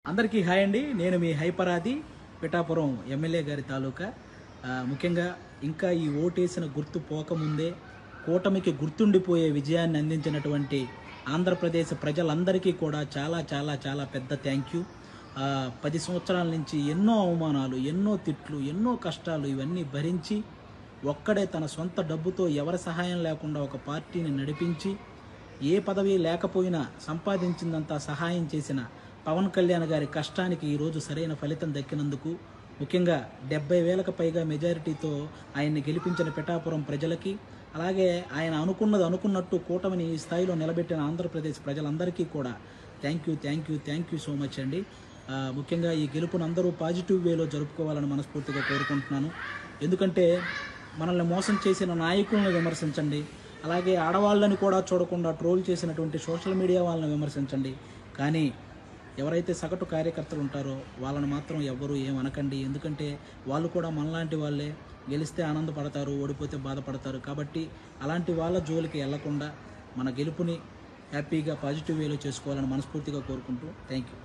అందరికీ హాయ్ అండి. నేను మీ హైపరాది పిఠాపురం ఎమ్మెల్యే గారి తాలూకా. ముఖ్యంగా ఇంకా ఈ ఓటేసిన గుర్తు పోకముందే కూటమికి గుర్తుండిపోయే విజయాన్ని అందించినటువంటి ఆంధ్రప్రదేశ్ ప్రజలందరికీ కూడా చాలా చాలా చాలా పెద్ద థ్యాంక్ యూ. 10 సంవత్సరాల నుంచి ఎన్నో అవమానాలు, ఎన్నో తిట్లు, ఎన్నో కష్టాలు ఇవన్నీ భరించి ఒక్కడే తన సొంత డబ్బుతో ఎవరి సహాయం లేకుండా ఒక పార్టీని నడిపించి ఏ పదవి లేకపోయినా సంపాదించిందంతా సహాయం చేసిన పవన్ కళ్యాణ్ గారి కష్టానికి ఈరోజు సరైన ఫలితం దక్కినందుకు, ముఖ్యంగా 70,000కు పైగా మెజారిటీతో ఆయన్ని గెలిపించిన పిఠాపురం ప్రజలకి, అలాగే ఆయన అనుకున్నట్టు కూటమిని ఈ స్థాయిలో నిలబెట్టిన ఆంధ్రప్రదేశ్ ప్రజలందరికీ కూడా థ్యాంక్ యూ సో మచ్ అండి. ముఖ్యంగా ఈ గెలుపును అందరూ పాజిటివ్ వేలో జరుపుకోవాలని మనస్ఫూర్తిగా కోరుకుంటున్నాను. ఎందుకంటే మనల్ని మోసం చేసిన నాయకులను విమర్శించండి, అలాగే ఆడవాళ్ళని కూడా చూడకుండా ట్రోల్ చేసినటువంటి సోషల్ మీడియా వాళ్ళని విమర్శించండి, కానీ ఎవరైతే సగటు కార్యకర్తలు ఉంటారో వాళ్ళని మాత్రం ఎవ్వరూ ఏమనకండి. ఎందుకంటే వాళ్ళు కూడా మనలాంటి వాళ్ళే, గెలిస్తే ఆనందపడతారు, ఓడిపోతే బాధపడతారు. కాబట్టి అలాంటి వాళ్ళ జోలికి వెళ్లకుండా మన గెలుపుని హ్యాపీగా పాజిటివ్ వేలో చేసుకోవాలని మనస్ఫూర్తిగా కోరుకుంటూ థ్యాంక్ యూ.